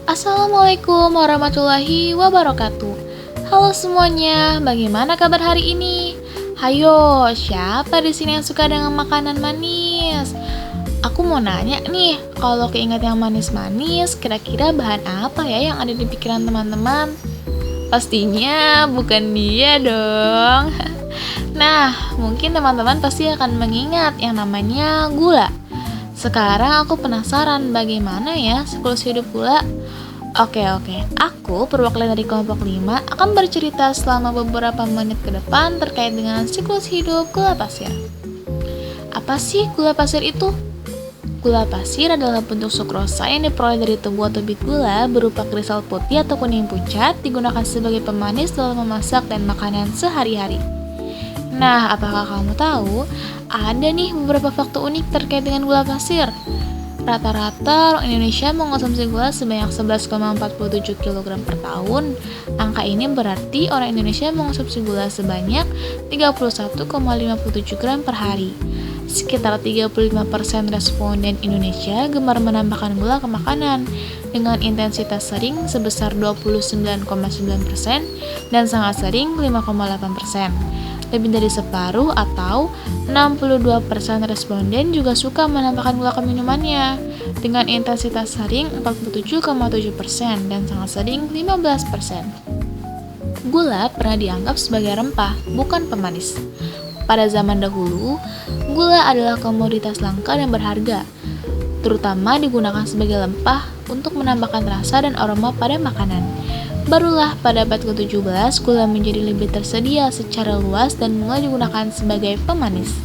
Assalamualaikum warahmatullahi wabarakatuh. Halo semuanya, bagaimana kabar hari ini? Hayo, siapa di sini yang suka dengan makanan manis? Aku mau nanya nih, kalau keinget yang manis-manis, kira-kira bahan apa ya yang ada di pikiran teman-teman? Pastinya bukan dia dong. Nah, mungkin teman-teman pasti akan mengingat yang namanya gula. Sekarang aku penasaran bagaimana ya siklus hidup gula. Oke, aku perwakilan dari kelompok 5 akan bercerita selama beberapa menit ke depan terkait dengan siklus hidup gula pasir. Apa sih gula pasir itu? Gula pasir adalah bentuk sukrosa yang diperoleh dari tebu atau bit gula berupa kristal putih atau kuning pucat digunakan sebagai pemanis dalam memasak dan makanan sehari-hari. Nah, apakah kamu tahu ada nih beberapa fakta unik terkait dengan gula pasir? Rata-rata orang Indonesia mengonsumsi gula sebanyak 11,47 kg per tahun. Angka ini berarti orang Indonesia mengonsumsi gula sebanyak 31,57 gram per hari. Sekitar 35% responden Indonesia gemar menambahkan gula ke makanan dengan intensitas sering sebesar 29,9% dan sangat sering 5,8%. Lebih dari separuh atau 62% responden juga suka menambahkan gula ke minumannya dengan intensitas sering 47,7% dan sangat sering 15%. Gula pernah dianggap sebagai rempah, bukan pemanis. Pada zaman dahulu, gula adalah komoditas langka dan berharga, terutama digunakan sebagai lempah untuk menambahkan rasa dan aroma pada makanan. Barulah pada abad ke-17, gula menjadi lebih tersedia secara luas dan mulai digunakan sebagai pemanis.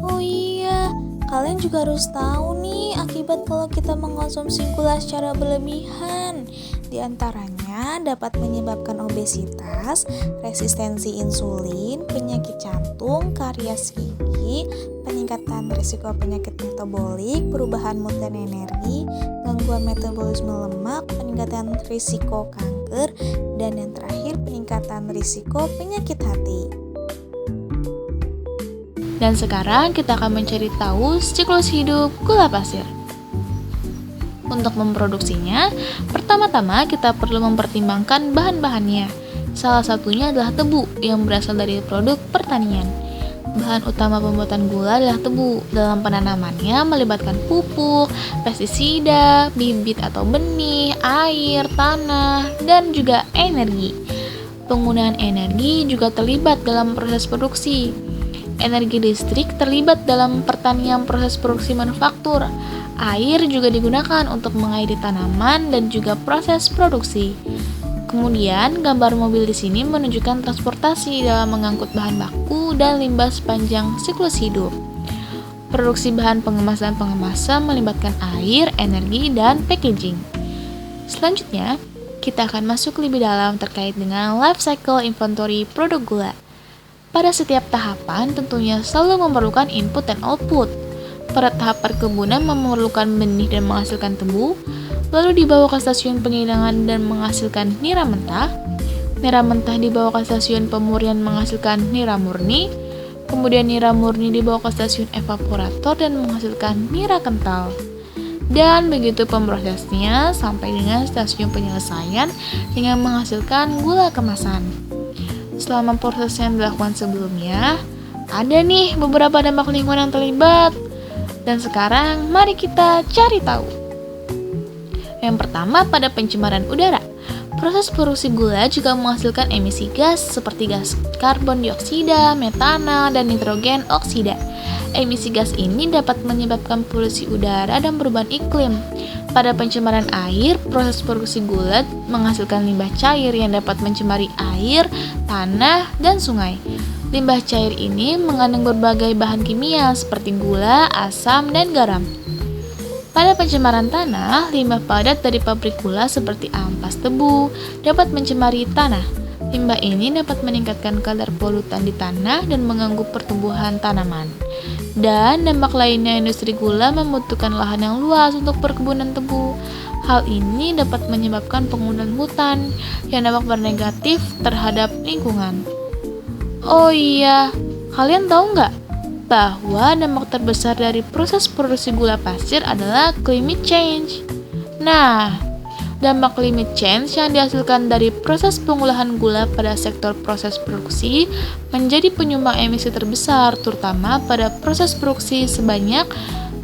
Oh iya, kalian juga harus tahu nih akibat kalau kita mengkonsumsi gula secara berlebihan. Di antaranya dapat menyebabkan obesitas, resistensi insulin, penyakit jantung, karies gigi, peningkatan risiko penyakit metabolik, perubahan mood dan energi, gangguan metabolisme lemak, peningkatan risiko kanker, dan yang terakhir peningkatan risiko penyakit hati. Dan sekarang kita akan mencari tahu siklus hidup gula pasir. Untuk memproduksinya, pertama-tama kita perlu mempertimbangkan bahan-bahannya. Salah satunya adalah tebu yang berasal dari produk pertanian. Bahan utama pembuatan gula adalah tebu. Dalam penanamannya melibatkan pupuk, pestisida, bibit atau benih, air, tanah, dan juga energi. Penggunaan energi juga terlibat dalam proses produksi. Energi listrik terlibat dalam pertanian proses produksi manufaktur. Air juga digunakan untuk mengairi tanaman dan juga proses produksi. Kemudian, gambar mobil di sini menunjukkan transportasi dalam mengangkut bahan baku dan limbah sepanjang siklus hidup. Produksi bahan pengemasan melibatkan air, energi, dan packaging. Selanjutnya, kita akan masuk lebih dalam terkait dengan life cycle inventory produk gula. Pada setiap tahapan tentunya selalu memerlukan input dan output. Pada tahap perkebunan memerlukan benih dan menghasilkan tebu, lalu dibawa ke stasiun penggilingan dan menghasilkan nira mentah. Nira mentah dibawa ke stasiun pemurnian menghasilkan nira murni. Kemudian nira murni dibawa ke stasiun evaporator dan menghasilkan nira kental. Dan begitu pemrosesnya sampai dengan stasiun penyelesaian dengan menghasilkan gula kemasan. Selama proses yang dilakukan sebelumnya, ada nih beberapa dampak lingkungan yang terlibat. Dan sekarang mari kita cari tahu. Yang pertama, pada pencemaran udara. Proses produksi gula juga menghasilkan emisi gas seperti gas karbon dioksida, metana, dan nitrogen oksida. Emisi gas ini dapat menyebabkan polusi udara dan perubahan iklim. Pada pencemaran air, proses produksi gula menghasilkan limbah cair yang dapat mencemari air, tanah, dan sungai. Limbah cair ini mengandung berbagai bahan kimia seperti gula, asam, dan garam. Pada pencemaran tanah, limbah padat dari pabrik gula seperti ampas tebu dapat mencemari tanah. Limbah ini dapat meningkatkan kadar polutan di tanah dan mengganggu pertumbuhan tanaman. Dan dampak lainnya, industri gula membutuhkan lahan yang luas untuk perkebunan tebu. Hal ini dapat menyebabkan penggunaan hutan yang dapat bernegatif terhadap lingkungan. Oh iya, kalian tahu nggak bahwa dampak terbesar dari proses produksi gula pasir adalah climate change? Nah, Dampak climate change yang dihasilkan dari proses pengolahan gula pada sektor proses produksi menjadi penyumbang emisi terbesar, terutama pada proses produksi sebanyak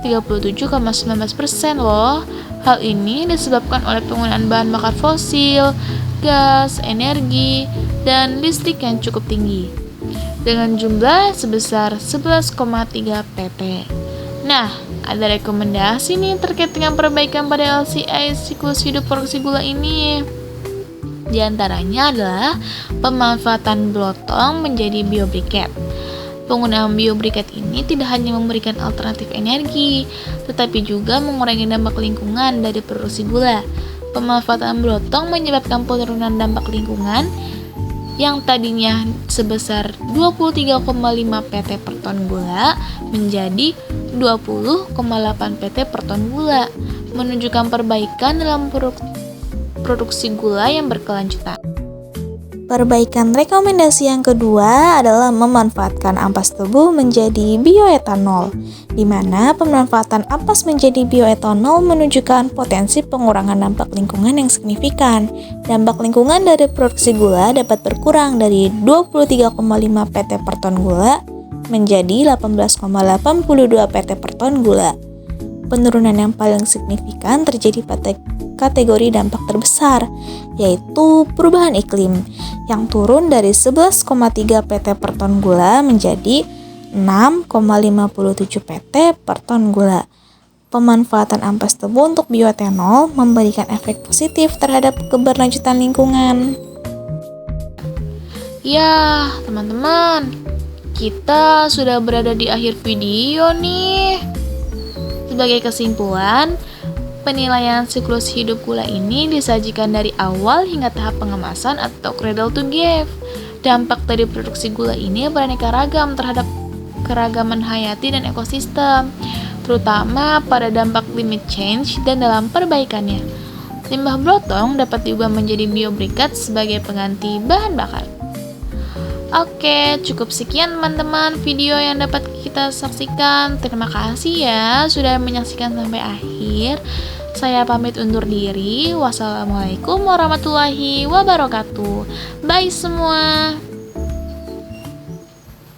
37,19% loh. Hal ini disebabkan oleh penggunaan bahan bakar fosil, gas, energi, dan listrik yang cukup tinggi, dengan jumlah sebesar 11,3 pt. Nah, ada rekomendasi nih terkait dengan perbaikan pada LCI siklus hidup produksi gula ini. Di antaranya adalah pemanfaatan blotong menjadi biobriket. Penggunaan biobriket ini tidak hanya memberikan alternatif energi, tetapi juga mengurangi dampak lingkungan dari produksi gula. Pemanfaatan blotong menyebabkan penurunan dampak lingkungan yang tadinya sebesar 23,5 pt per ton gula menjadi 20,8 pt per ton gula, menunjukkan perbaikan dalam produksi gula yang berkelanjutan. Perbaikan rekomendasi yang kedua adalah memanfaatkan ampas tebu menjadi bioetanol, di mana pemanfaatan ampas menjadi bioetanol menunjukkan potensi pengurangan dampak lingkungan yang signifikan. Dampak lingkungan dari produksi gula dapat berkurang dari 23,5 pt per ton gula menjadi 18,82 pt per ton gula. Penurunan yang paling signifikan terjadi pada kategori dampak terbesar, yaitu perubahan iklim, yang turun dari 11,3 pt per ton gula menjadi 6,57 pt per ton gula. Pemanfaatan ampas tebu untuk bioetanol memberikan efek positif terhadap keberlanjutan lingkungan. Ya, teman-teman, kita sudah berada di akhir video nih. Sebagai kesimpulan, penilaian siklus hidup gula ini disajikan dari awal hingga tahap pengemasan atau cradle to grave. Dampak dari produksi gula ini beraneka ragam terhadap keragaman hayati dan ekosistem, terutama pada dampak climate change dan dalam perbaikannya. Limbah blotong dapat diubah menjadi biobriket sebagai pengganti bahan bakar. Oke, cukup sekian teman-teman video yang dapat kita saksikan. Terima kasih ya sudah menyaksikan sampai akhir. Saya pamit undur diri. Wassalamualaikum warahmatullahi wabarakatuh. Bye semua.